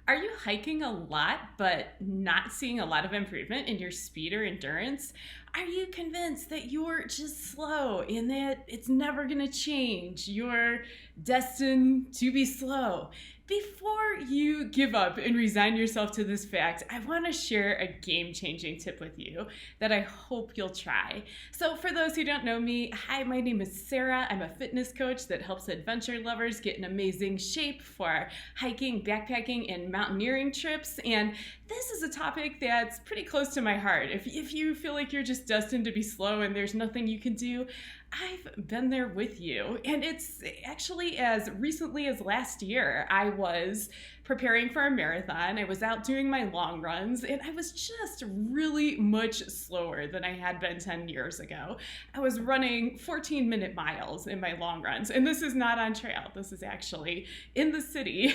Are you hiking a lot but not seeing a lot of improvement in your speed or endurance? Are you convinced that you're just slow and that it's never going to change? You're destined to be slow. Before you give up and resign yourself to this fact, I want to share a game changing tip with you that I hope you'll try. So, for those who don't know me, hi, my name is Sarah. I'm a fitness coach that helps adventure lovers get in amazing shape for hiking, backpacking, and mountaineering trips. And this is a topic that's pretty close to my heart. If you feel like you're just destined to be slow and there's nothing you can do, I've been there with you. And it's actually as recently as last year, I was preparing for a marathon. I was out doing my long runs and I was just really much slower than I had been 10 years ago. I was running 14-minute miles in my long runs. And this is not on trail. This is actually in the city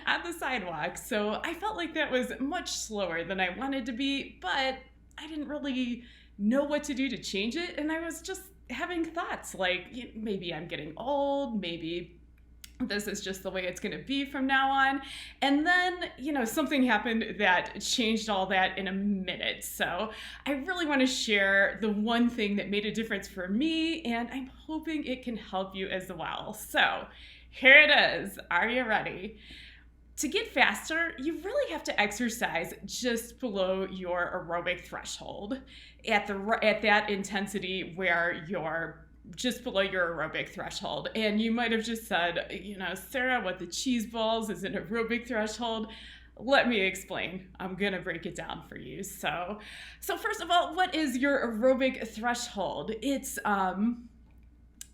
on the sidewalk. So I felt like that was much slower than I wanted to be, but I didn't really know what to do to change it. And I was just having thoughts like maybe I'm getting old, maybe this is just the way it's going to be from now on. And then, something happened that changed all that in a minute. So I really want to share the one thing that made a difference for me, and I'm hoping it can help you as well. So here it is. Are you ready? To get faster, you really have to exercise just below your aerobic threshold at that intensity where you're just below your aerobic threshold. And you might have just said, Sarah, what the cheese balls is an aerobic threshold. Let me explain. I'm going to break it down for you. So first of all, what is your aerobic threshold? It's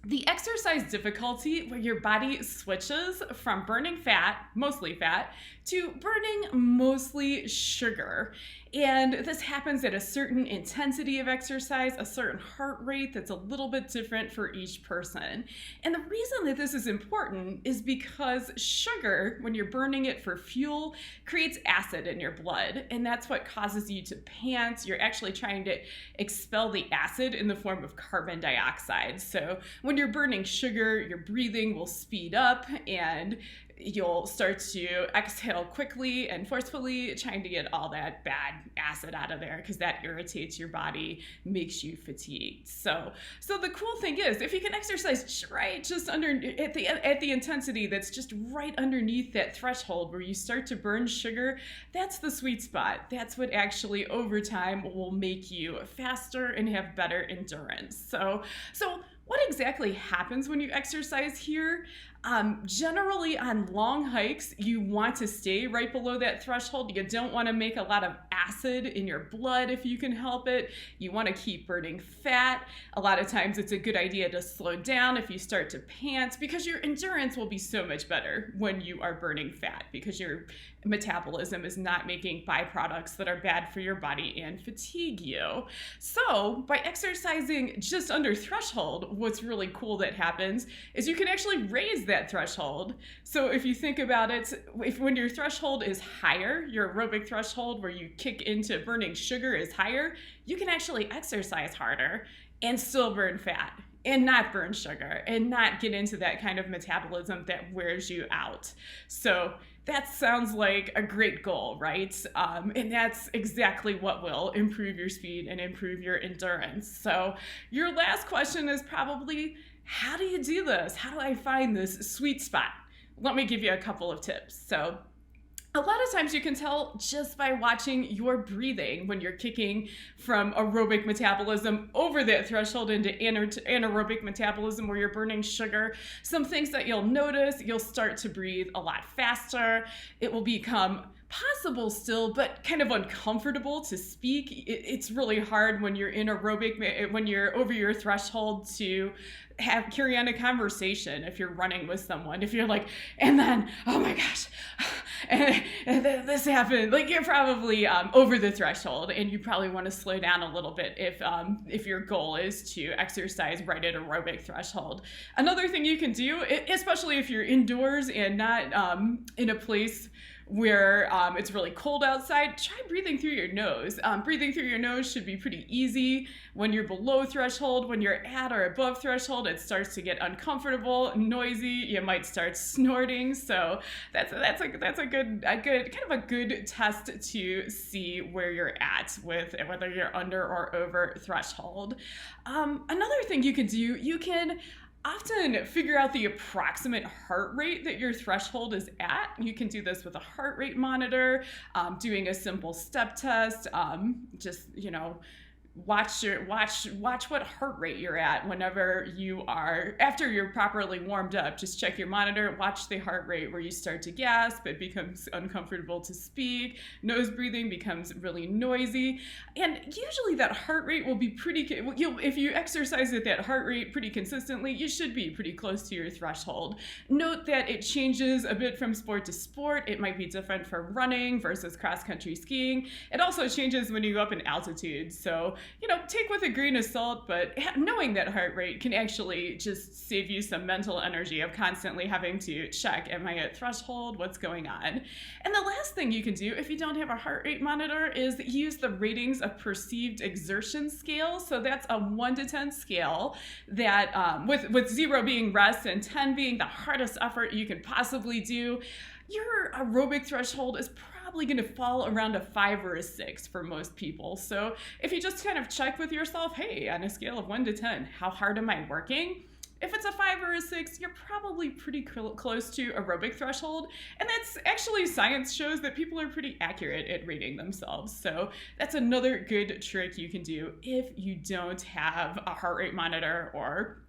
the exercise difficulty where your body switches from burning fat, mostly fat, to burning mostly sugar. And this happens at a certain intensity of exercise, a certain heart rate that's a little bit different for each person. And the reason that this is important is because sugar, when you're burning it for fuel, creates acid in your blood. And that's what causes you to pant. You're actually trying to expel the acid in the form of carbon dioxide. So when you're burning sugar, your breathing will speed up and you'll start to exhale quickly and forcefully, trying to get all that bad acid out of there because that irritates your body, makes you fatigued. So the cool thing is, if you can exercise right just under at the intensity that's just right underneath that threshold where you start to burn sugar, that's the sweet spot. That's what actually over time will make you faster and have better endurance. So what exactly happens when you exercise here? Generally on long hikes, you want to stay right below that threshold. You don't want to make a lot of acid in your blood if you can help it. You want to keep burning fat. A lot of times it's a good idea to slow down if you start to pant because your endurance will be so much better when you are burning fat because your metabolism is not making byproducts that are bad for your body and fatigue you. So by exercising just under threshold, what's really cool that happens is you can actually raise that threshold. So if you think about it, when your threshold is higher, your aerobic threshold where you kick into burning sugar is higher, you can actually exercise harder and still burn fat and not burn sugar and not get into that kind of metabolism that wears you out. So that sounds like a great goal, right? And that's exactly what will improve your speed and improve your endurance. So your last question is probably, how do you do this? How do I find this sweet spot? Let me give you a couple of tips. So a lot of times you can tell just by watching your breathing when you're kicking from aerobic metabolism over that threshold into anaerobic metabolism where you're burning sugar. Some things that you'll notice, you'll start to breathe a lot faster. It will become possible still, but kind of uncomfortable to speak. It's really hard when you're in aerobic, when you're over your threshold to carry on a conversation if you're running with someone. If you're like, and then, oh my gosh, and this happened, like you're probably over the threshold and you probably want to slow down a little bit if your goal is to exercise right at aerobic threshold. Another thing you can do, especially if you're indoors and not in a place where it's really cold outside, try breathing through your nose. Breathing through your nose should be pretty easy. When you're below threshold, when you're at or above threshold, it starts to get uncomfortable, noisy. You might start snorting. So that's a good kind of a good test to see where you're at with whether you're under or over threshold. Another thing you can do, you can often figure out the approximate heart rate that your threshold is at. You can do this with a heart rate monitor, doing a simple step test, just, watch what heart rate you're at whenever you are, after you're properly warmed up. Just check your monitor, watch the heart rate where you start to gasp, it becomes uncomfortable to speak, nose breathing becomes really noisy, and usually that heart rate will be pretty, if you exercise at that heart rate pretty consistently, you should be pretty close to your threshold. Note that it changes a bit from sport to sport. It might be different for running versus cross-country skiing. It also changes when you go up in altitude, so take with a grain of salt, but knowing that heart rate can actually just save you some mental energy of constantly having to check, am I at threshold? What's going on? And the last thing you can do if you don't have a heart rate monitor is use the ratings of perceived exertion scale. So that's a 1 to 10 scale that with 0 being rest and 10 being the hardest effort you can possibly do. Your aerobic threshold is probably going to fall around a 5 or a 6 for most people. So if you just kind of check with yourself, hey, on a scale of 1 to 10, how hard am I working? If it's a 5 or a 6, you're probably pretty close to aerobic threshold. And that's actually, science shows that people are pretty accurate at rating themselves. So that's another good trick you can do if you don't have a heart rate monitor, or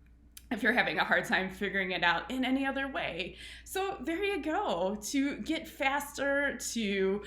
if you're having a hard time figuring it out in any other way. So there you go. To get faster, to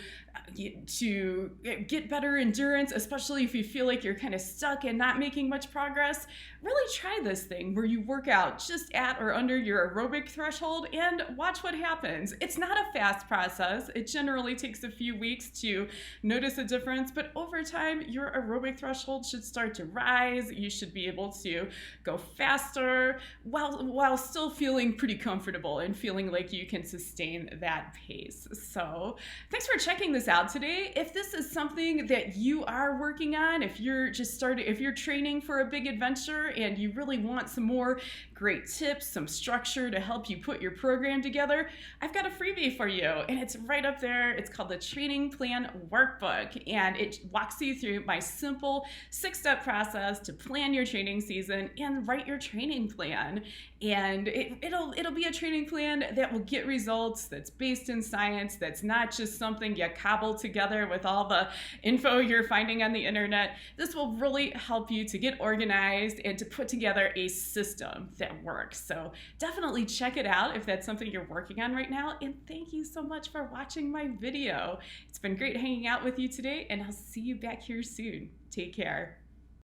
get better endurance, especially if you feel like you're kind of stuck and not making much progress, really try this thing where you work out just at or under your aerobic threshold and watch what happens. It's not a fast process. It generally takes a few weeks to notice a difference, but over time, your aerobic threshold should start to rise. You should be able to go faster while still feeling pretty comfortable and feeling like you can sustain that pace. So thanks for checking this out today. If this is something that you are working on, if you're training for a big adventure and you really want some more great tips, some structure to help you put your program together, I've got a freebie for you, and it's right up there. It's called the Training Plan Workbook, and it walks you through my simple 6-step process to plan your training season and write your training plan. And it'll be a training plan that will get results, that's based in science, that's not just something you cobble together with all the info you're finding on the internet. This will really help you to get organized and to put together a system that works. So definitely check it out if that's something you're working on right now. And thank you so much for watching my video. It's been great hanging out with you today, and I'll see you back here soon. Take care.